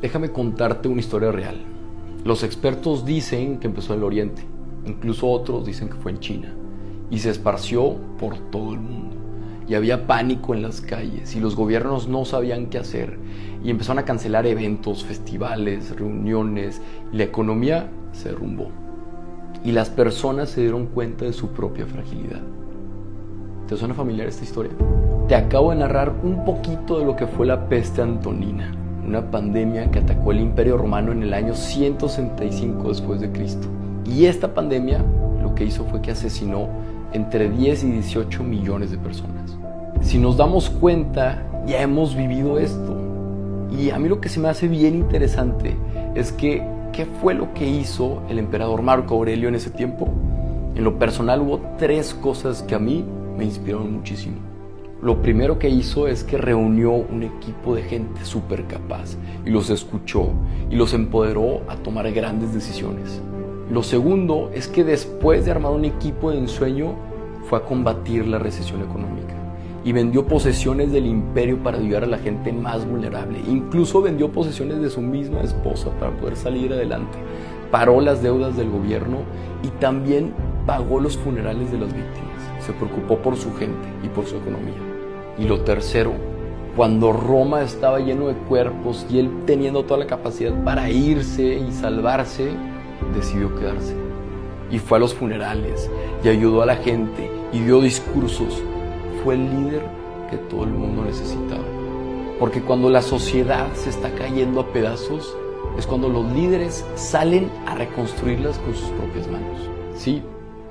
Déjame contarte una historia real. Los expertos dicen que empezó en el Oriente, incluso otros dicen que fue en China, y se esparció por todo el mundo. Y había pánico en las calles, y los gobiernos no sabían qué hacer, y empezaron a cancelar eventos, festivales, reuniones, y la economía se derrumbó. Y las personas se dieron cuenta de su propia fragilidad. ¿Te suena familiar esta historia? Te acabo de narrar un poquito de lo que fue la peste antonina, una pandemia que atacó el Imperio Romano en el año 165 después de Cristo. Y esta pandemia lo que hizo fue que asesinó entre 10 y 18 millones de personas. Si nos damos cuenta, ya hemos vivido esto. Y a mí lo que se me hace bien interesante es que, ¿qué fue lo que hizo el emperador Marco Aurelio en ese tiempo? En lo personal hubo 3 cosas que a mí me inspiraron muchísimo. Lo primero que hizo es que reunió un equipo de gente súper capaz y los escuchó y los empoderó a tomar grandes decisiones. Lo segundo es que después de armar un equipo de ensueño fue a combatir la recesión económica y vendió posesiones del imperio para ayudar a la gente más vulnerable. Incluso vendió posesiones de su misma esposa para poder salir adelante. Paró las deudas del gobierno y también pagó los funerales de las víctimas. Se preocupó por su gente y por su economía. Y lo tercero, cuando Roma estaba lleno de cuerpos y él teniendo toda la capacidad para irse y salvarse, decidió quedarse. Y fue a los funerales y ayudó a la gente y dio discursos. Fue el líder que todo el mundo necesitaba. Porque cuando la sociedad se está cayendo a pedazos, es cuando los líderes salen a reconstruirlas con sus propias manos. Sí,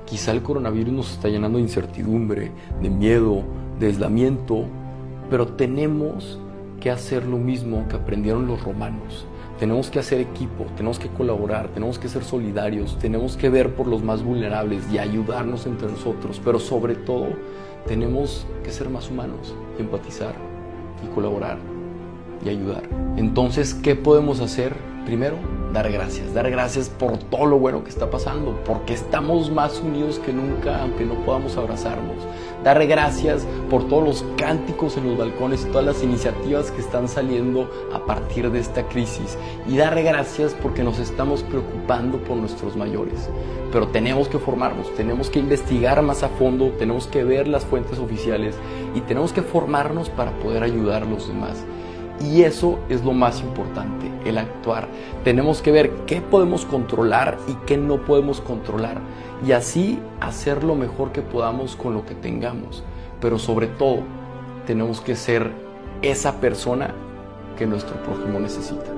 quizá el coronavirus nos está llenando de incertidumbre, de miedo, de aislamiento, pero tenemos que hacer lo mismo que aprendieron los romanos. Tenemos que hacer equipo, tenemos que colaborar, tenemos que ser solidarios, tenemos que ver por los más vulnerables y ayudarnos entre nosotros, pero sobre todo tenemos que ser más humanos, empatizar y colaborar y ayudar. Entonces, ¿qué podemos hacer? Primero, dar gracias por todo lo bueno que está pasando, porque estamos más unidos que nunca, aunque no podamos abrazarnos. Dar gracias por todos los cánticos en los balcones y todas las iniciativas que están saliendo a partir de esta crisis. Y dar gracias porque nos estamos preocupando por nuestros mayores. Pero tenemos que formarnos, tenemos que investigar más a fondo, tenemos que ver las fuentes oficiales y tenemos que formarnos para poder ayudar a los demás. Y eso es lo más importante, el actuar. Tenemos que ver qué podemos controlar y qué no podemos controlar. Y así hacer lo mejor que podamos con lo que tengamos. Pero sobre todo, tenemos que ser esa persona que nuestro prójimo necesita.